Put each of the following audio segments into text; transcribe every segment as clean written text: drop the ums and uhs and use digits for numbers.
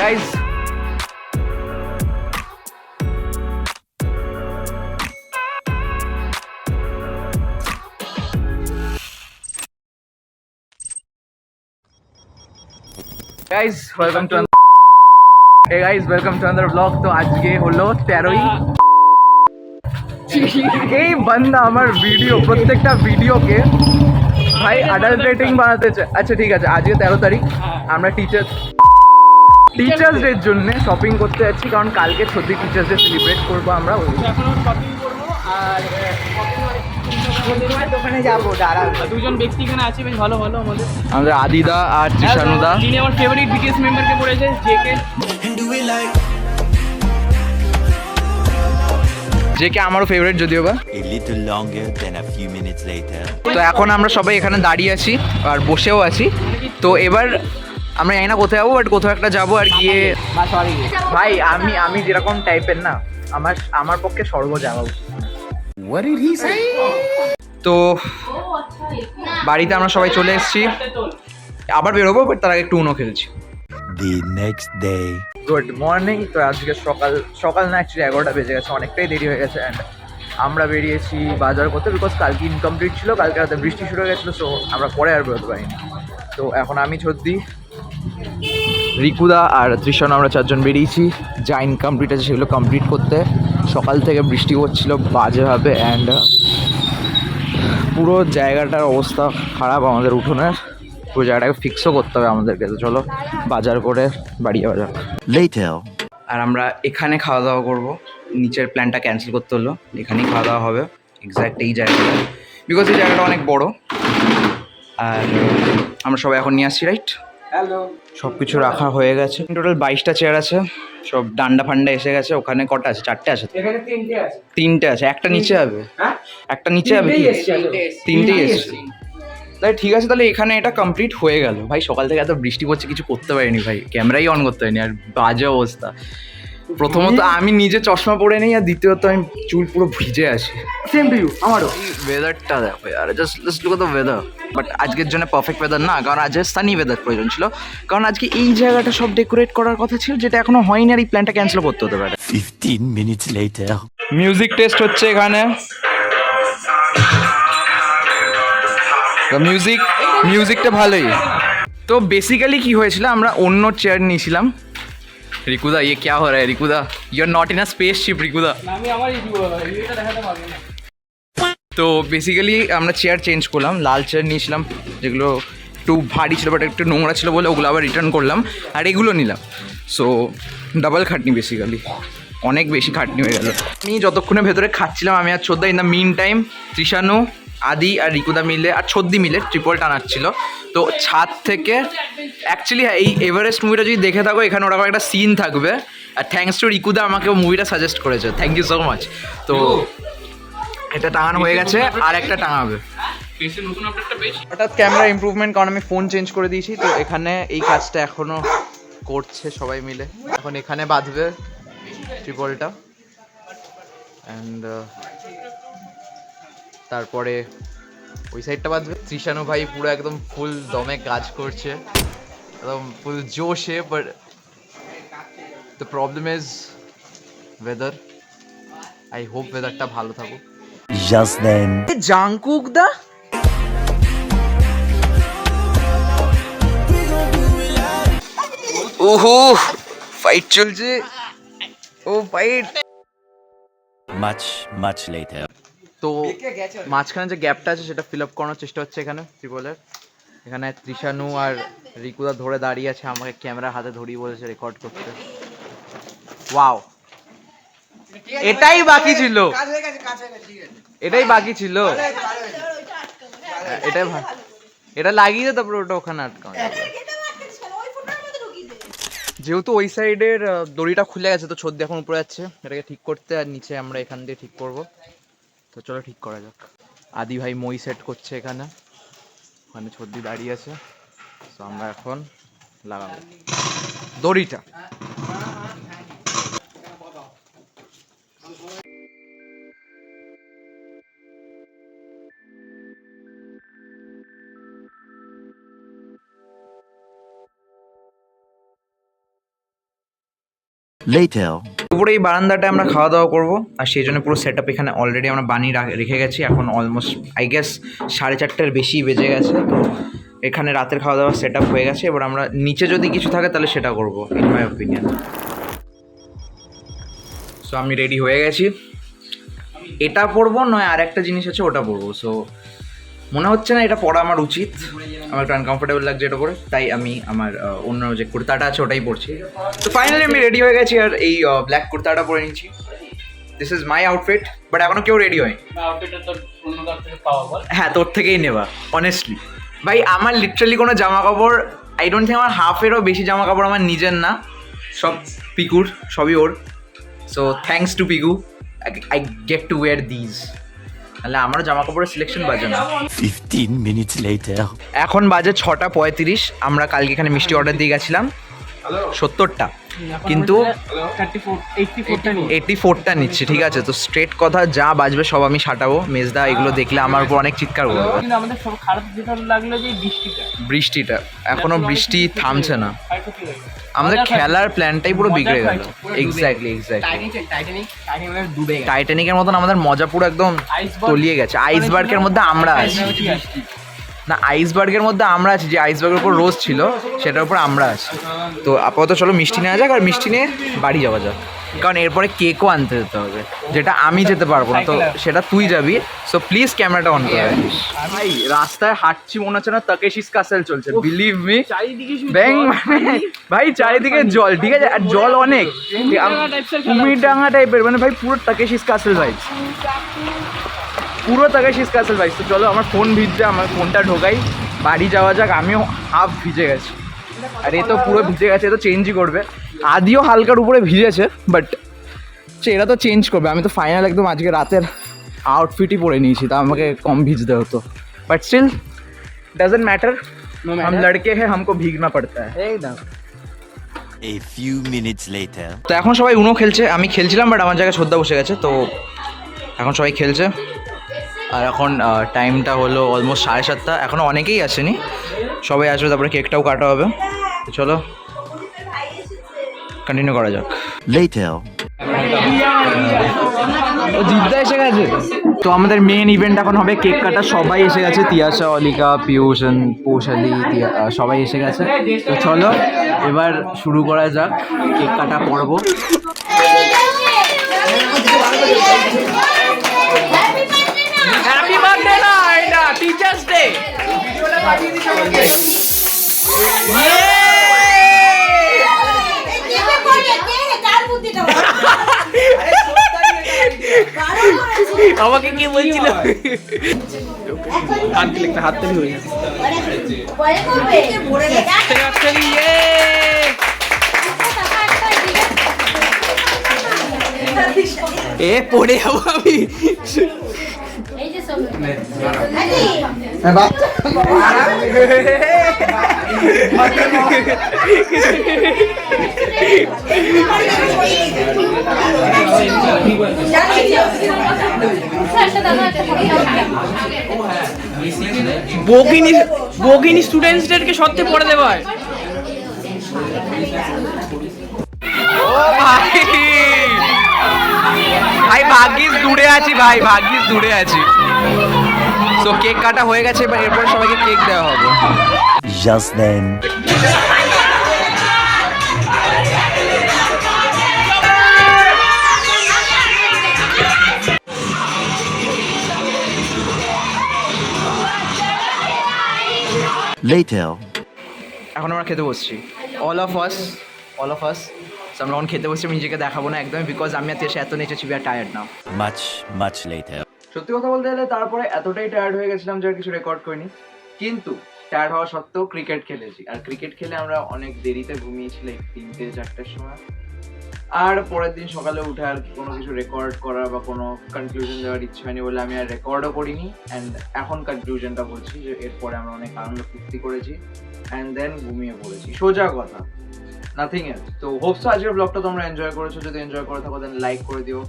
guys. Guys, welcome to Hey guys, welcome to another vlog. তো আজকে হলো 13ই এই বান্দা আমার ভিডিও প্রত্যেকটা ভিডিওকে ভাই অ্যাডাল্ট রেটিং বানাতে চায়। আচ্ছা ঠিক আছে, আজকে 13 তারিখ, আমরা টিচার্স ডের জন্য শপিং করতে যাচ্ছি, কারণ কালকে 14 টিচার্স ডে সেলিব্রেট করবো আমরা। শপিং করবো আর দোকানে যাবো। দুজন ব্যক্তি এখানে আছে, বেশ ভালো ভালো আমাদের আদিদা আর জিশানুদা, যিনি আমার ফেভারিট বিটিএস মেম্বারকে পড়েছে, জেকে আমারও ফেভারিট যদিও বা। A little longer than a few minutes later. তো এখন আমরা সবাই এখানে দাঁড়িয়ে আছি আর বসেও আছি। তো এবার আমরা জানি না কোথায় যাবো, বাট কোথাও একটা যাবো আর গিয়ে। ভাই আমি যেরকম টাইপের না, আমার পক্ষে স্বর্গ যাওয়া উচিত। তো বাড়িতে আমরা সবাই চলে এসেছি, আবার বেরোবো, বাট তার আগে একটু উনো খেলছি। The next day. Good morning. তো আজকে সকাল না, অ্যাকচুয়ালি 11টা বেজে গেছে, অনেকটাই দেরি হয়ে গেছে। অ্যান্ড আমরা বেরিয়েছি বাজার করতে, বিকজ কালকে ইনকমপ্লিট ছিল, কালকে রাতে বৃষ্টি শুরু হয়ে গেছিলো, সো আমরা পরে আর বেরোতে পারিনি। তো এখন আমি ছদ্দি, রিকুদা আর তৃষণ, আমরা চারজন বেরিয়েছি যা ইনকমপ্লিট আছে সেগুলো কমপ্লিট করতে। সকাল থেকে বৃষ্টি হচ্ছিলো বাজেভাবে, অ্যান্ড পুরো জায়গাটার অবস্থা খারাপ আমাদের উঠোনের, পুরো জায়গাটাকে ফিক্সও করতে হবে আমাদেরকে। তো চলো বাজার করে বাড়ি যাওয়া যাক। Later. আর আমরা এখানে খাওয়া দাওয়া করবো, নিচের প্ল্যানটা ক্যান্সেল করতে হলো, এখানেই খাওয়া দাওয়া হবে এক্স্যাক্ট এই জায়গাটা, বিকজ এই জায়গাটা অনেক বড়। আর আমরা সবাই এখন নিয়ে আসছি, রাইট? হ্যালো। সব কিছু রাখা হয়ে গেছে, টোটাল 22টা চেয়ার আছে, সব ডান্ডা ফান্ডা এসে গেছে। ওখানে কটা আছে? 4টে আছে। এখানে 3টে আছে। 3টে আছে, একটা নিচে হবে। হ্যাঁ, একটা নিচে হবে কি? 3টেই এসছে। তাহলে ঠিক আছে, তাহলে এখানে এটা কমপ্লিট হয়ে গেল। ভাই সকাল থেকে এত বৃষ্টি পড়ছে, কিছু করতে পারিনি ভাই, ক্যামেরাই অন করতে পারিনি, আর বাজে অবস্থা। প্রথমত আমি নিজে চশমা পরে নেই, আর দ্বিতীয়ত আমি চুল পুরো ভিজে আছি। সেম টু ইউ, আমারও। ওয়েদারটা দেখো আর just look at the weather. But আজকের জন্য পারফেক্ট ওয়েদার না, কারণ আজকে সানি ওয়েদার প্রয়োজন ছিল, কারণ আজকে এই জায়গাটা সব ডেকোরেট করার কথা ছিল, যেটা এখনো হয়নি, আর এই প্ল্যানটা ক্যান্সেল করতে হতে পারে। 15 minutes later. মিউজিক টেস্ট হচ্ছে এখানে। মিউজিকটা ভালোই। তো বেসিক্যালি কি হয়েছিল, আমরা অন্য চেয়ার নিয়েছিলাম। রিকুদা ये क्या हो रहा है? रिकुदा you are not in a spaceship रिकुदा। আমি আমার রিভিউটা দেখাতে পারবো না। তো বেসিক্যালি আমরা চেয়ার চেঞ্জ করলাম, লাল চেয়ার নিয়েছিলাম যেগুলো একটু ভারী ছিল, বাট একটু নোংরা ছিল বলে ওগুলো আবার রিটার্ন করলাম, আর এগুলো নিলাম। সো ডাবল খাটনি, বেসিক্যালি অনেক বেশি খাটনি হয়ে গেল। আমি যতক্ষণে ভেতরে খাচ্ছিলাম, আমি আর ছোদ্দা, in the mean time Trishanu, আদি আর রিকুদা মিলে আর ছদ্দি মিলে ট্রিপল টানাচ্ছিল। তো ছাদ থেকে অ্যাকচুয়ালি এই এভারেস্ট মুভিটা যদি দেখে থাকো, এখানে ওরকম একটা সিন থাকবে, আর থ্যাঙ্কস টু রিকুদা আমাকে মুভিটা সাজেস্ট করেছে, থ্যাংক ইউ সো মাচ। তো এটা টাঙানো হয়ে গেছে, আর একটা টাঙাবে। হঠাৎ ক্যামেরা ইমপ্রুভমেন্ট, কারণ আমি ফোন চেঞ্জ করে দিয়েছি। তো এখানে এই কাজটা এখনো করছে সবাই মিলে, এখন এখানে বাঁধবে ট্রিপলটা, অ্যান্ড তারপরে ওই সাইডটা বাঁধবে। তৃষানু ভাই পুরো একদম ফুল দমে কাজ করছে, একদম ফুল জোশে। But the problem is weather. I hope ওয়েদারটা ভালো থাকুক। Just then. জাংকুক দা, ওহো ফাইট চলছে, ও ফাইট। Much later. তো মাঝখানে যে গ্যাপটা আছে সেটা ফিল আপ করানোর চেষ্টা হচ্ছে এখানে ট্রিপলের। এখানে তৃষানু আর রিকুদা ধরে দাঁড়িয়ে আছে, আমাকে ক্যামেরা হাতে ধরিয়ে বলেছে রেকর্ড করতে। ওয়াও, এটাই বাকি ছিল, এটাই বাকি ছিল। এটাই এটা লাগিয়ে দে, তারপরে ওটা ওখানে আটকানো। যেহেতু ওই সাইডের দড়িটা খুলে গেছে, তো ছদ্দি এখন উপরে যাচ্ছে এটাকে ঠিক করতে, আর নিচে আমরা এখান দিয়ে ঠিক করব। তো চলো ঠিক করা যাক। আদি ভাই মই সেট করছে এখানে, ওখানে ছদ্দি দাঁড়িয়ে আছে। তো আমরা এখন লাগাবো দড়িটা। Later. দুপুরে এই বারান্দাটায় আমরা খাওয়া দাওয়া করবো আর সেই জন্য পুরো সেট আপ এখানে অলরেডি আমরা বানিয়ে রেখে গেছি। এখন অলমোস্ট আই গেস 4:30-এর বেশি বেজে গেছে। তো এখানে রাতের খাওয়া দাওয়া সেট আপ হয়ে গেছে। এবার আমরা নিচে যদি কিছু থাকে তাহলে সেটা করবো, ইন মাই অপিনিয়ন। সো আমি রেডি হয়ে গেছি, এটা পরবো নয় আর একটা জিনিস আছে ওটা পরবো। সো মনে হচ্ছে না এটা পরা আমার উচিত, আমার একটু আনকমফোর্টেবল লাগছে এটা পরে, তাই আমি আমার অন্য যে কুর্তাটা আছে ওটাই পরছি। তো ফাইনালি আমি রেডি হয়ে গেছি আর এই ব্ল্যাক কুর্তাটা পরে নিচ্ছি। This is my outfit, but এখনো কেউ রেডি হয়নি। হ্যাঁ, তোর থেকেই নেওয়া অনেস্টলি ভাই। আমার লিটারালি কোনো জামা কাপড় আই ডোন্ট থিঙ্ক আমার হাফেরও বেশি জামা কাপড় আমার নিজের না, সব পিকুর, সবই ওর। So thanks to Piku I get to wear these, তাহলে আমারও জামা কাপড়ের সিলেকশন বাজে না। 15 minutes later. এখন বাজে 6:35। আমরা কালকে এখানে মিষ্টি অর্ডার দিয়ে গেছিলাম 70টা, কিন্তু 84টা নিচ্ছি, ঠিক আছে? তো স্ট্রেট কথা, যা বাজবে সব আমি সাটাবো। মেজদা এগুলো দেখলে আমার উপর অনেক চিৎকার করবে। কিন্তু আমাদের সব খারাপ যেটা লাগলো যে বৃষ্টিটা এখনো বৃষ্টি থামছে না, আমাদের খেলার প্ল্যানটাই পুরো বিগড়ে গেল। এক্স্যাক্টলি টাইটানিকের মতন আমাদের মজা পুরো একদম তলিয়ে গেছে। আইসবার্গের মধ্যে আমরা আছি না, আইসবার্গের মধ্যে আমরা আছি, যে আইসবার্গের উপর রোজ ছিল সেটার উপর আমরা আছি। তো আপাতত চলো মিষ্টি নেওয়া যাক, আর মিষ্টি নিয়ে বাড়ি যাওয়া যাক, কারণ এরপরে কেকও আনতে যেতে হবে, যেটা আমি যেতে পারবো না, তো সেটা তুই যাবি। সো প্লিজ ক্যামেরাটা অন করে রাখিস। ভাই রাস্তায় হাঁটছি মনে হচ্ছে না তাকেশিস কাসেল চলছে, বিলিভ মি। ব্যাং মানে ভাই চারিদিকে জল, ঠিক আছে? আর জল অনেক কুমিরডাঙ্গা টাইপের, মানে ভাই পুরো তাকেশিস কাসেল ভাই, পুরো তাকেশিস কাসেল ভাই। তো চলো, আমার ফোন ভিজছে, আমার ফোনটা ঢোকাই, বাড়ি যাওয়া যাক। আমিও হাফ ভিজে গেছি, আর এ তো পুরো ভিজে গেছে, এ তো চেঞ্জই করবে। আদিও হালকার উপরে ভিজেছে, বাট এরা তো চেঞ্জ করবে। আমি তো ফাইনাল একদম আজকে রাতের আউটফিটই পরে নিয়েছি, তা আমাকে কম ভিজতে হতো, বাট স্টিল ডাজন্ট ম্যাটার, हम लड़के हैं, हमको भीगना पड़ता है। একদম। A few minutes later. তো এখন সবাই উনো খেলছে, আমি খেলছিলাম বাট আমার জায়গায় শ্রদ্ধা বসে গেছে। তো এখন সবাই খেলছে, আর এখন টাইমটা হলো অলমোস্ট 7:30। এখনও অনেকেই আসেনি, সবাই আসবে, তারপরে কেকটাও কাটা হবে। তো চলো কন্টিনিউ করা যাক। Later. ও জিদ্দা এসে গেছে। তো আমাদের মেন ইভেন্ট এখন হবে কেক কাটা। সবাই এসে গেছে, তিয়াশা, অলিকা, পিয়ুষ, পৌশালী, সবাই এসে গেছে। তো চলো এবার শুরু করা যাক কেক কাটা পর্ব। হ্যাপি বার্থডে না, এটা টিচার্স ডে। আমাকে কি বলছিল? হাততালি হয়ে গেছে। এ পড়ে যাবো আমি। বগিনী স্টুডেন্টসদেরকে সত্যি পড়ে দেওয়া হয়। ও ভাই, ভাই ভাগ্যিস দূরে আছি, ভাই ভাগ্যিস দূরে আছি। তো কেক কাটা হয়ে গেছে, এবার এরপর সবাইকে কেক দেওয়া হবে। Just then. Later. এখন আমরা খেতে বসছি, অল অফ আস। আমরা এখন খেতে বসছি, আমি নিজেকে দেখাবো না একদমই, বিকজ আমি আর এত নেচেছি, are tired now. Much later. সত্যি কথা বলতে গেলে তারপরে এতটাই টায়ার্ড হয়ে গেছিলাম যে আর কিছু রেকর্ড করিনি, কিন্তু টায়ার্ড হওয়া সত্ত্বেও ক্রিকেট খেলেছি। আর ক্রিকেট খেলে আমরা অনেক দেরিতে ঘুমিয়েছিলাম, 3-4টার সময়। আর পরের দিন সকালে উঠে আর কোনো কিছু রেকর্ড করার বা কোনো কনক্লুশন দেওয়ার ইচ্ছে হয়নি বলে আমি আর রেকর্ডও করিনি। অ্যান্ড এখন কনক্লুশনটা বলছি যে এরপরে আমরা অনেক আনন্দ ফুর্তি করেছি, অ্যান্ড দেন ঘুমিয়ে পড়েছি, সোজা কথা, নাথিং এলস। তো হোপসো আজকের ব্লগটা তোমরা এনজয় করেছো। যদি এনজয় করে থাকো দেন লাইক করে দিও,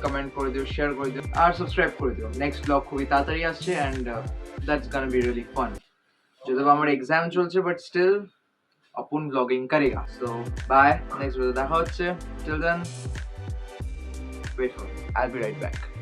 কমেন্ট করে দিও, শেয়ার করে দিও, আর সাবস্ক্রাইব করে দিও। নেক্সট ব্লগ খুবই তাড়াতাড়ি আসছে, and that's Gaana be really fun. যদিও আমার এক্সাম চলছে, বাট স্টিল अपन ब्लॉगिंग करेगा. So bye, next video দেখা হচ্ছে. Till then, wait for me. I'll be right back.